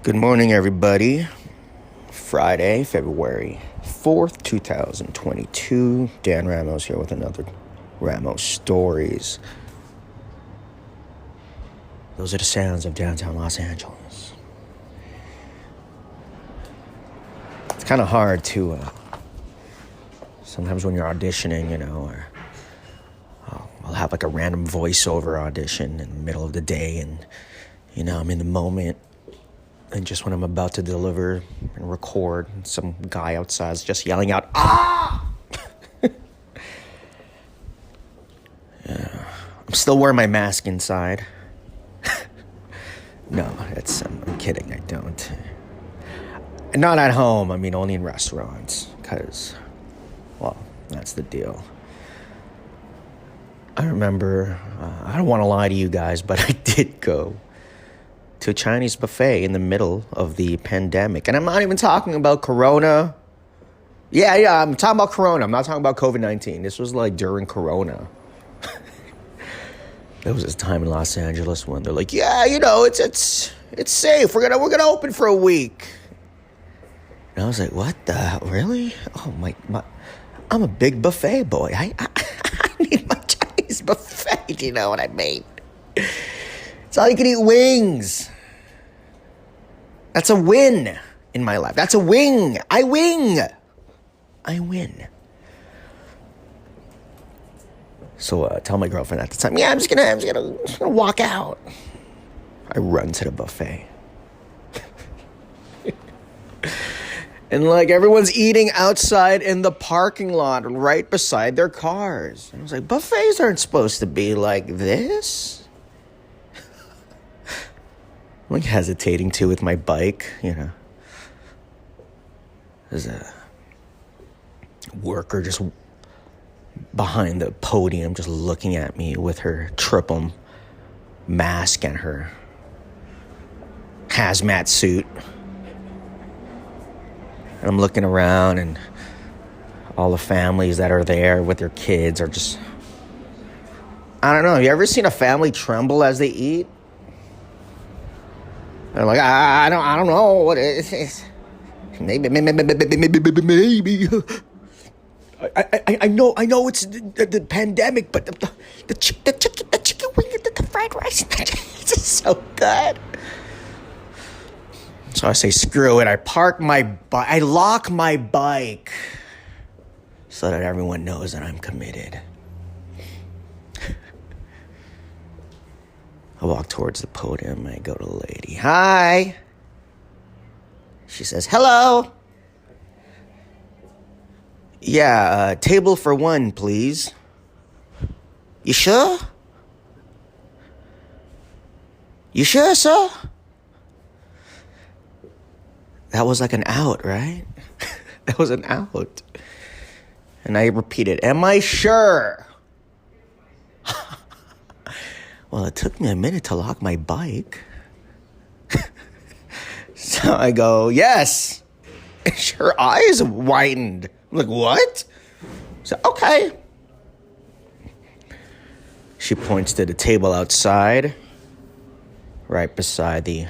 Good morning, everybody. Friday, February 4th, 2022. Dan Ramos here with another Ramos Stories. Those are the sounds of downtown Los Angeles. It's kind of hard to, sometimes when you're auditioning, or I'll have like a random voiceover audition in the middle of the day and, I'm in the moment. And just when I'm about to deliver and record, some guy outside is just yelling out, "Ah!" Yeah. I'm still wearing my mask inside. No, I'm kidding, I don't. Not at home, only in restaurants, because, that's the deal. I remember, I don't want to lie to you guys, but I did go to a Chinese buffet in the middle of the pandemic. And I'm not even talking about Corona. Yeah, I'm talking about Corona. I'm not talking about COVID-19. This was like during Corona. There was this time in Los Angeles when they're like, it's safe. We're gonna open for a week. And I was like, what the hell? Really? Oh my I'm a big buffet boy. I need my Chinese buffet. You know what I mean? It's all you can eat wings. That's a win in my life. That's a wing. I win. So tell my girlfriend at the time, I'm just gonna walk out. I run to the buffet. And everyone's eating outside in the parking lot right beside their cars. And I was like, buffets aren't supposed to be like this. I'm hesitating too with my bike, There's a worker just behind the podium just looking at me with her triple mask and her hazmat suit. And I'm looking around and all the families that are there with their kids are just, I don't know, have you ever seen a family tremble as they eat? They're like, I don't know what it is. Maybe. I know it's the pandemic, but the chicken wing, the fried rice, it's just so good. So I say, screw it. I lock my bike so that everyone knows that I'm committed. I walk towards the podium. I go to the lady. Hi. She says, hello. Yeah, table for one, please. You sure? You sure, sir? That was like an out, right? That was an out. And I repeated, am I sure? Well, it took me a minute to lock my bike. So I go, yes. And her eyes widened. I'm like, what? So, okay. She points to the table outside, right beside the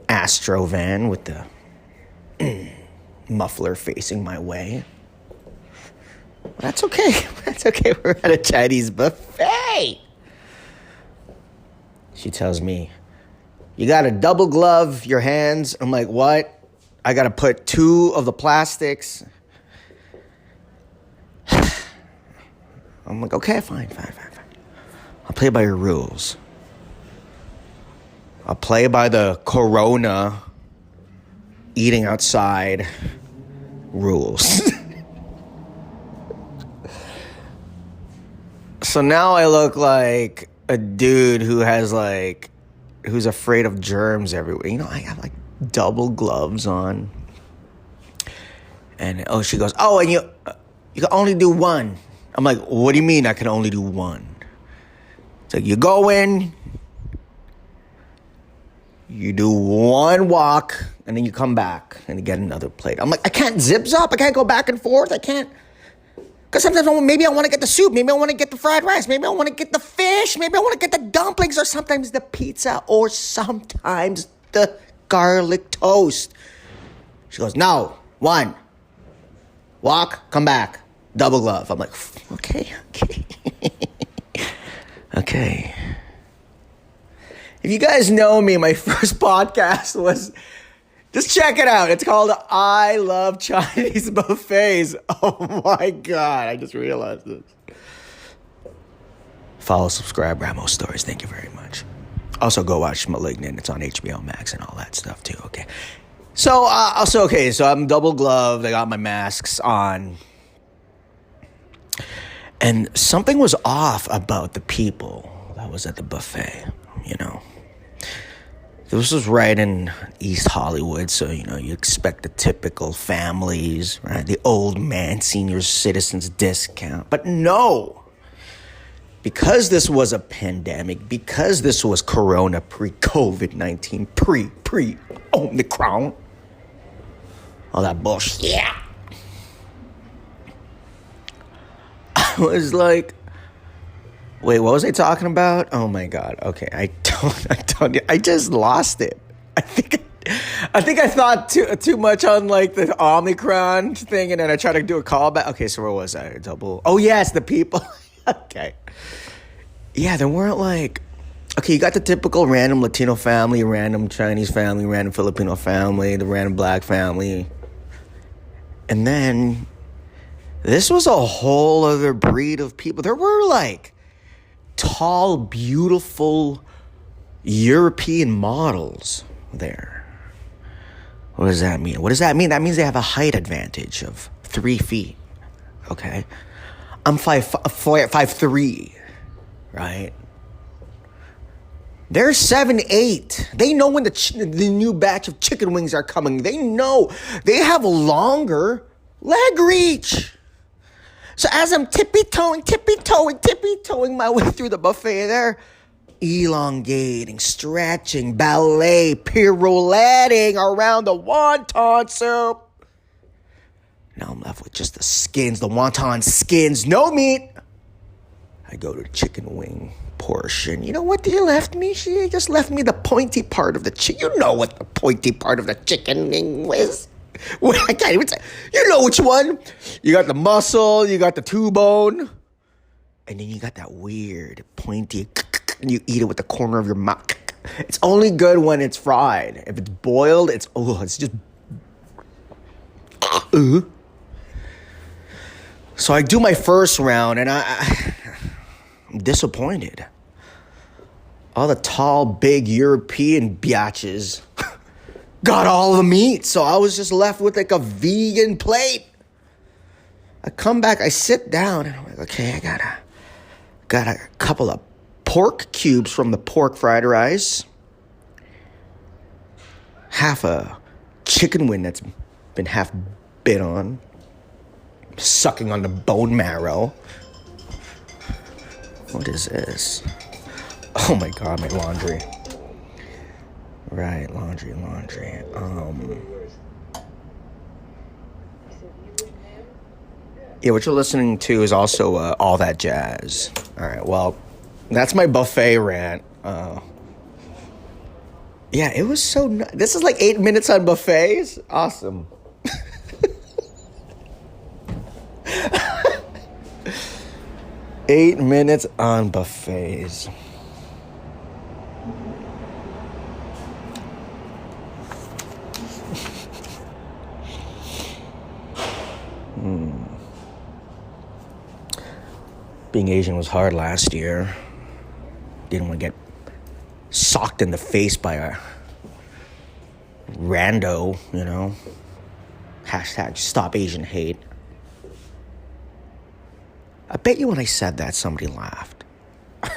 Astro van with the muffler facing my way. That's okay. That's okay. We're at a Chinese buffet. She tells me, you got to double glove your hands. I'm like, what? I got to put 2 of the plastics. I'm like, okay, fine. I'll play by your rules. I'll play by the Corona eating outside rules. So now I look like a dude who's afraid of germs everywhere. I have double gloves on. And she goes, and you can only do one. I'm like, what do you mean I can only do one? It's like, you go in, you do one walk, and then you come back and you get another plate. I'm like, I can't zip-zop. I can't go back and forth. I can't. Because sometimes maybe I want to get the soup. Maybe I want to get the fried rice. Maybe I want to get the fish. Maybe I want to get the dumplings, or sometimes the pizza, or sometimes the garlic toast. She goes, no, one. Walk, come back. Double glove. I'm like, okay. Okay. If you guys know me, my first podcast was, just check it out. It's called I Love Chinese Buffets. Oh my God, I just realized this. Follow, subscribe, Ramos Stories. Thank you very much. Also, go watch Malignant. It's on HBO Max and all that stuff too, okay? So I'm double gloved. I got my masks on. And something was off about the people that was at the buffet, you know. This was right in East Hollywood, so, you know, you expect the typical families, right? The old man, senior citizens discount. But no, because this was a pandemic, because this was Corona pre-COVID-19, pre-Omicron, all that bullshit. Yeah. I was like, wait, what was I talking about? Oh my God. Okay, I just lost it. I think I thought too much on like the Omicron thing, and then I tried to do a callback. Okay, so where was I? Oh yes, the people. Okay. Yeah, there weren't like, okay, you got the typical random Latino family, random Chinese family, random Filipino family, the random black family. And then this was a whole other breed of people. There were like tall, beautiful European models there. What does that mean? That means they have a height advantage of 3 feet. Okay. I'm 5'3", right? They're 7'8". They know when the new batch of chicken wings are coming. They know. They have a longer leg reach. So as I'm tippy-toeing my way through the buffet there, elongating, stretching, ballet, pirouetting around the wonton soup. Now I'm left with just the skins, the wonton skins, no meat. I go to the chicken wing portion. You know what you left me? She just left me the pointy part of the chicken. You know what the pointy part of the chicken wing was. I can't even say. You know which one. You got the muscle, you got the two-bone, and then you got that weird pointy, and you eat it with the corner of your mouth. It's only good when it's fried. If it's boiled, it's just... So I do my first round, and I'm disappointed. All the tall, big European biatches got all the meat, so I was just left with like a vegan plate. I come back, I sit down, and I'm like, okay, I got a couple of pork cubes from the pork fried rice, half a chicken wing that's been half bit on, sucking on the bone marrow. What is this? Oh my God, my laundry. Right, laundry. Yeah, what you're listening to is also All That Jazz. All right, well, that's my buffet rant. Yeah, it was so this is like 8 minutes on buffets. Awesome. 8 minutes on buffets. Being Asian was hard last year. Didn't want to get socked in the face by a rando, you know. Hashtag stop Asian hate. I bet you when I said that, somebody laughed. I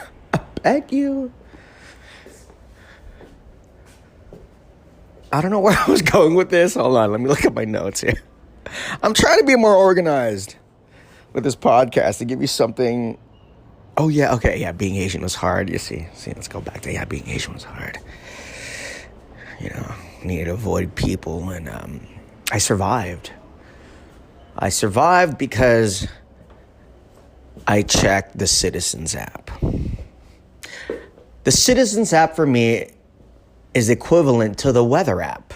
bet you. I don't know where I was going with this. Hold on, let me look at my notes here. I'm trying to be more organized with this podcast to give you something. Oh, yeah, okay, yeah, being Asian was hard. You see, let's go back to, being Asian was hard. You know, needed to avoid people, and I survived. I survived because I checked the Citizens app. The Citizens app for me is equivalent to the weather app.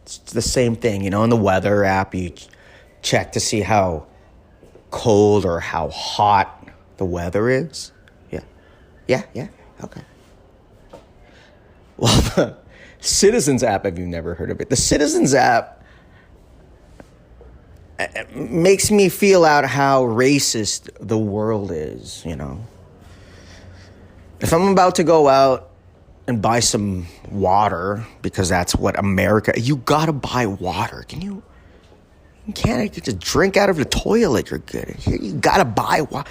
It's the same thing, you know. In the weather app, you check to see how cold or how hot the weather is. Yeah, okay. Well, the Citizens app, if you've never heard of it, the Citizens app makes me feel out how racist the world is, you know. If I'm about to go out and buy some water, because that's what America, you gotta buy water. You can't just drink out of the toilet, you're good. Here you gotta buy water.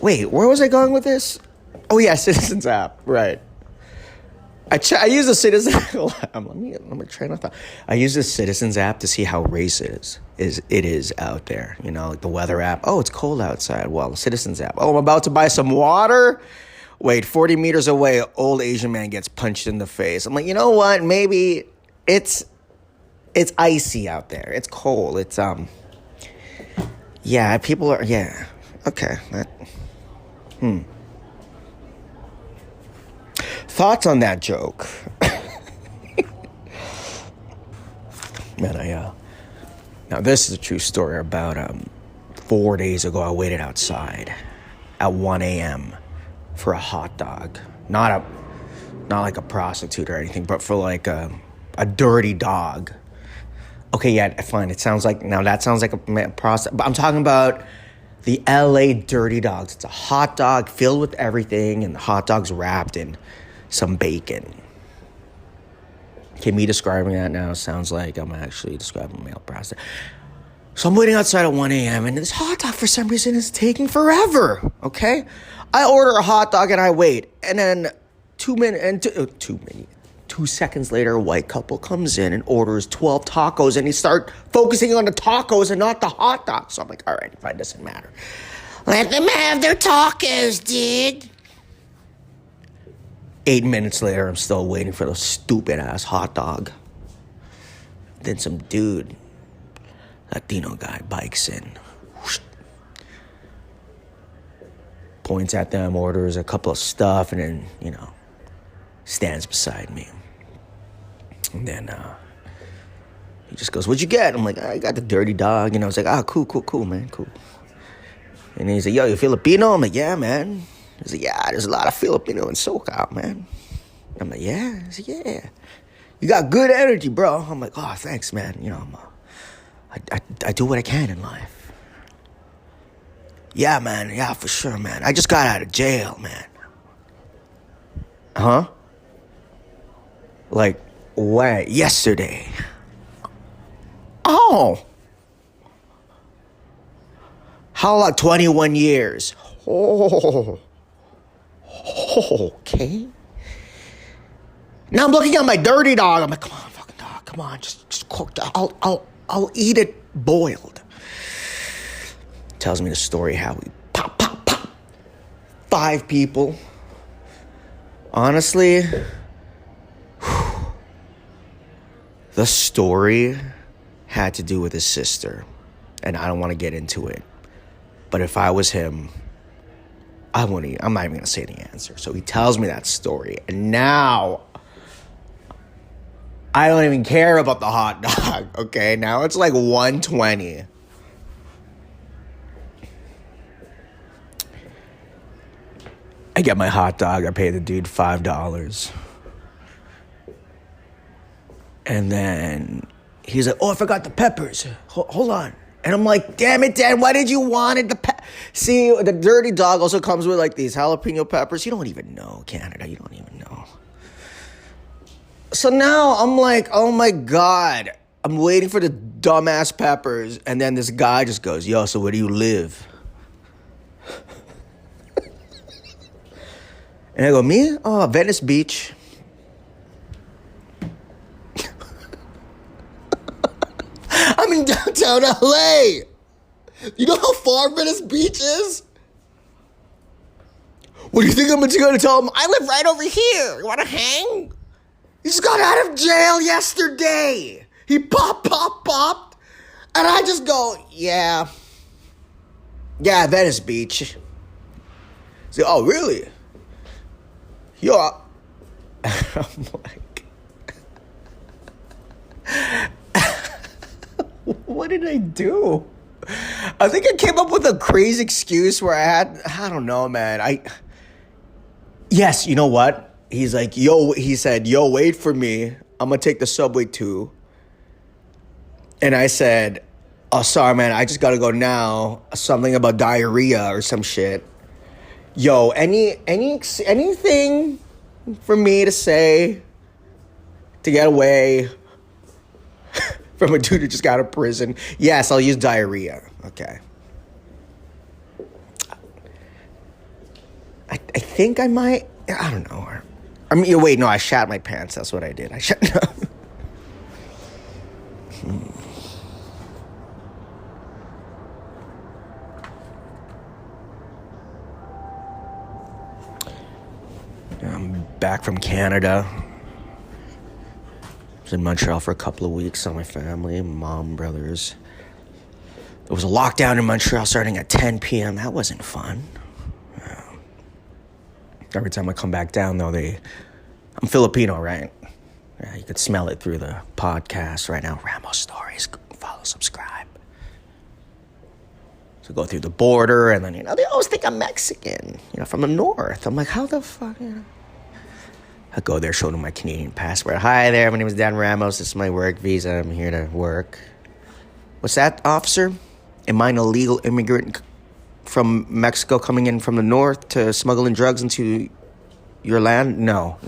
Wait, where was I going with this? Oh yeah, Citizens app, right. I use the Citizen. let me try not to. I use the Citizens app to see how racist it is out there. You know, like the weather app. Oh, it's cold outside. Well, the Citizens app. Oh, I'm about to buy some water. Wait, 40 meters away, an old Asian man gets punched in the face. I'm like, you know what? Maybe it's icy out there. It's cold. It's yeah. People are Okay. Thoughts on that joke? Man, now this is a true story. About 4 days ago, I waited outside at 1 a.m. for a hot dog. Not like a prostitute or anything, but for like a dirty dog. Okay, yeah, fine. That sounds like a prostitute. But I'm talking about the LA dirty dogs. It's a hot dog filled with everything, and the hot dog's wrapped in some bacon. Okay, me describing that now sounds like I'm actually describing a male prostitute. So I'm waiting outside at 1 a.m. and this hot dog for some reason is taking forever, okay? I order a hot dog and I wait. And then 2 seconds later, a white couple comes in and orders 12 tacos, and he start focusing on the tacos and not the hot dog. So I'm like, all right, fine, doesn't matter. Let them have their tacos, dude. 8 minutes later, I'm still waiting for the stupid-ass hot dog. Then some dude, Latino guy, bikes in. Whoosh. Points at them, orders a couple of stuff, and then, you know, stands beside me. And then he just goes, what'd you get? I'm like, I got the dirty dog. And I was like, cool, man, cool. And he's like, yo, you Filipino? I'm like, yeah, man. He's like, yeah, there's a lot of Filipino in SoCal, man. I'm like, yeah? He's like, yeah. You got good energy, bro. I'm like, oh, thanks, man. You know, I do what I can in life. Yeah, man. Yeah, for sure, man. I just got out of jail, man. Huh? Like, when? Yesterday. Oh. How long? 21 years. Oh. Okay. Now I'm looking at my dirty dog. I'm like, come on, fucking dog. Come on, just cook. I'll eat it boiled. Tells me the story how we pop. 5 people. Honestly, the story had to do with his sister, and I don't want to get into it. But if I was him, I'm not even going to say the answer. So he tells me that story. And now I don't even care about the hot dog. Okay, now it's like $120. I get my hot dog. I pay the dude $5. And then he's like, oh, I forgot the peppers. Hold on. And I'm like, damn it, Dan, why did you want the See, the dirty dog also comes with like these jalapeno peppers. You don't even know, Canada. You don't even know. So now I'm like, oh my God. I'm waiting for the dumbass peppers. And then this guy just goes, yo, so where do you live? And I go, me? Oh, Venice Beach. I'm in downtown LA. You know how far Venice Beach is? What do you think I'm going to tell him? I live right over here. You want to hang? He just got out of jail yesterday. He popped. And I just go, yeah, Venice Beach. So, oh, really? Yo, I'm like, what did I do? I think I came up with a crazy excuse where I don't know, man. Yes, you know what? He's like, he said, wait for me. I'm going to take the subway too. And I said, oh, sorry, man. I just got to go now. Something about diarrhea or some shit. Yo, anything for me to say to get away from a dude who just got out of prison? Yes, I'll use diarrhea. Okay. I think I might. I don't know. I mean, wait, no, I shat my pants. That's what I did. I'm back from Canada. I was in Montreal for a couple of weeks. Saw my family, mom, brothers. There was a lockdown in Montreal starting at 10 p.m. That wasn't fun. Every time I come back down, though, I'm Filipino, right? Yeah, you could smell it through the podcast right now. Ramos Stories. Follow, subscribe. So go through the border, and then, they always think I'm Mexican, from the north. I'm like, how the fuck, I go there, show them my Canadian passport. Hi there, my name is Dan Ramos. This is my work visa. I'm here to work. What's that, officer? Am I an illegal immigrant from Mexico coming in from the north to smuggling drugs into your land? No.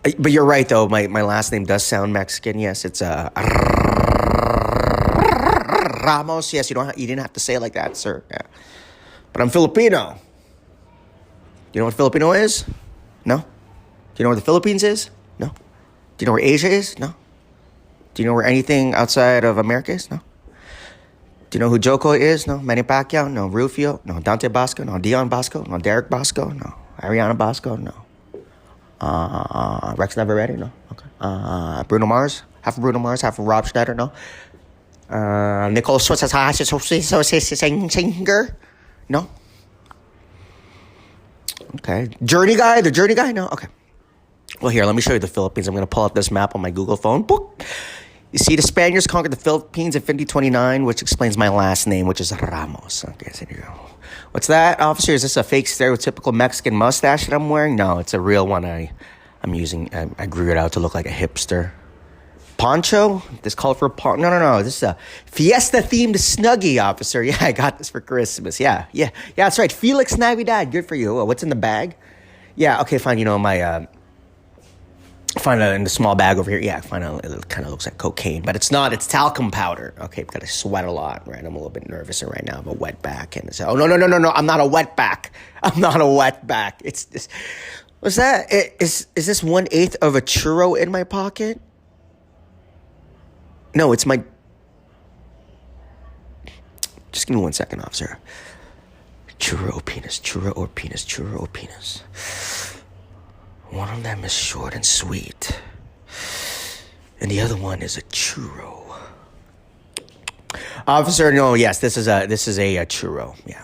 But you're right, though. My last name does sound Mexican. Yes, it's Ramos. Yes, you didn't have to say it like that, sir. Yeah. But I'm Filipino. You know what Filipino is? No. Do you know where the Philippines is? No. Do you know where Asia is? No. Do you know where anything outside of America is? No. Do you know who Joko is? No. Manny Pacquiao? No. Rufio? No. Dante Bosco? No. Dion Bosco? No. Derek Bosco? No. Ariana Bosco? No. Rex Neveretti? No. Okay. Bruno Mars? Half of Bruno Mars, half of Rob Schneider? No. Nicole Singer? No. Okay. Journey guy? The Journey guy? No. Okay. Well, here, let me show you the Philippines. I'm going to pull up this map on my Google phone. Boop. You see, the Spaniards conquered the Philippines in 1529, which explains my last name, which is Ramos. Okay, so here you go. What's that, officer? Is this a fake stereotypical Mexican mustache that I'm wearing? No, it's a real one I'm using. I grew it out to look like a hipster. Poncho? This colorful poncho? No. This is a fiesta-themed Snuggie, officer. Yeah, I got this for Christmas. Yeah, that's right. Felix Navidad. Good for you. What's in the bag? Yeah, okay, fine. My... Find it in the small bag over here. Yeah, it kind of looks like cocaine, but it's not. It's talcum powder. Okay, because I sweat a lot, right? I'm a little bit nervous right now. I have a wet back, and no. I'm not a wet back. It's this. What's that? Is this 1/8 of a churro in my pocket? No, it's my. Just give me 1 second, officer. Churro or penis. One of them is short and sweet, and the other one is a churro. Officer, no, yes, this is a churro, yeah.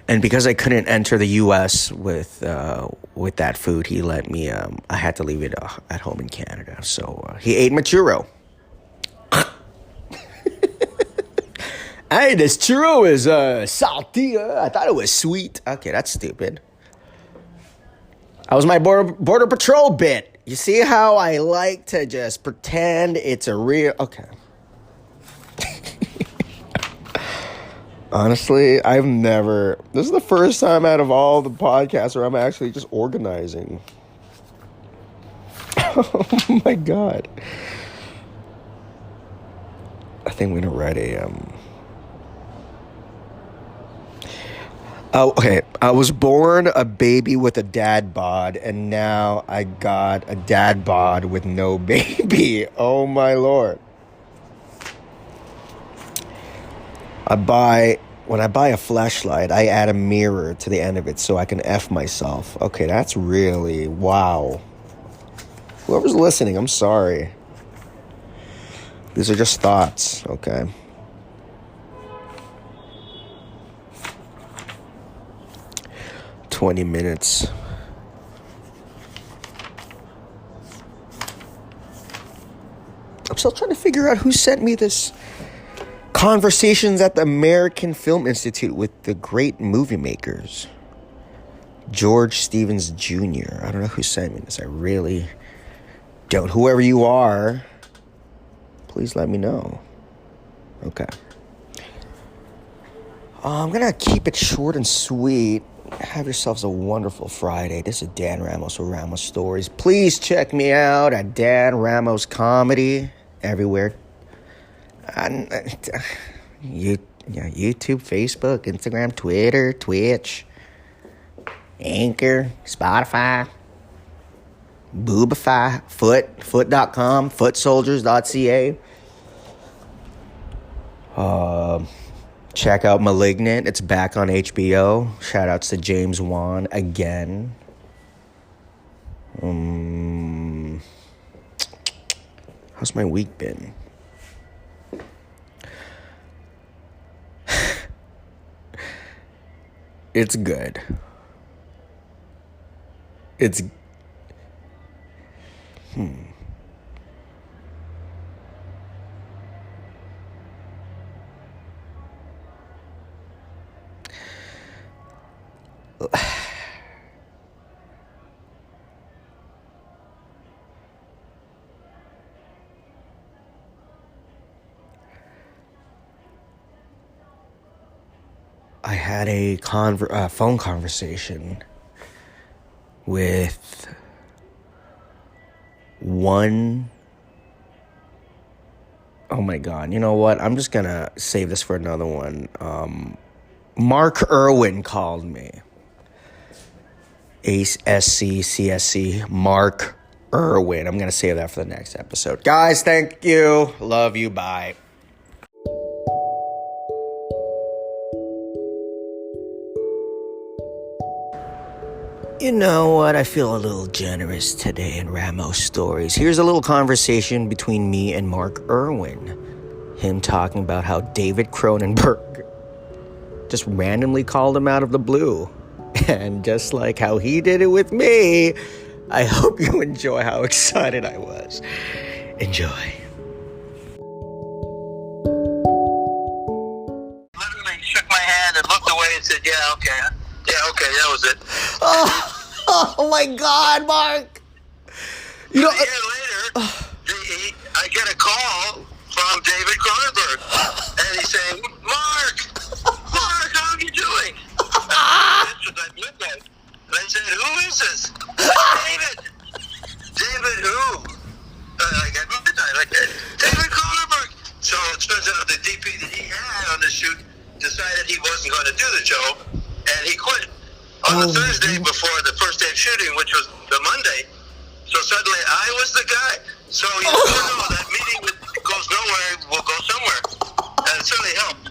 And because I couldn't enter the U.S. with that food, he let me. I had to leave it at home in Canada, so he ate my churro. Hey, this churro is salty. I thought it was sweet. Okay, that's stupid. That was my border patrol bit. You see how I like to just pretend it's a real... Okay. Honestly, I've never... This is the first time out of all the podcasts where I'm actually just organizing. Oh my God. I think I'm going to write a... Oh, okay. I was born a baby with a dad bod, and now I got a dad bod with no baby. Oh my Lord. When I buy a flashlight, I add a mirror to the end of it so I can F myself. Okay, that's really, wow. Whoever's listening, I'm sorry. These are just thoughts, okay? $20. I'm still trying to figure out who sent me this Conversations at the American Film Institute with the Great Movie Makers. George Stevens Jr. I don't know who sent me this. I really don't. Whoever you are, please let me know. Okay. I'm going to keep it short and sweet. Have yourselves a wonderful Friday. This is Dan Ramos with Ramos Stories. Please check me out at Dan Ramos Comedy everywhere. YouTube, Facebook, Instagram, Twitter, Twitch, Anchor, Spotify, Boobify, foot.com, footsoldiers.ca. Check out Malignant. It's back on HBO. Shout outs to James Wan again. How's my week been? It's good. It's... I had a phone conversation with one... Oh my God. You know what? I'm just going to save this for another one. Mark Irwin called me. A.S.C, C.S.C, Mark Irwin. I'm going to save that for the next episode. Guys, thank you. Love you. Bye. You know what? I feel a little generous today in Ramos Stories. Here's a little conversation between me and Mark Irwin. Him talking about how David Cronwnberg just randomly called him out of the blue. And just like how he did it with me, I hope you enjoy how excited I was. Enjoy. Literally shook my hand and looked away and said, yeah, okay, that was it. Oh my God, Mark. You know, a year later, I get a call from David Cronwnberg, and he's saying, Mark, how are you doing? This was at midnight. And I said, who is this? David who? Like at midnight, David Cronwnberg. So it turns out the DP that he had on the shoot decided he wasn't going to do the show, and he quit. On the Thursday before the first day of shooting, which was the Monday, so suddenly I was the guy. So you never know, that meeting goes nowhere, will go somewhere. And it certainly helped.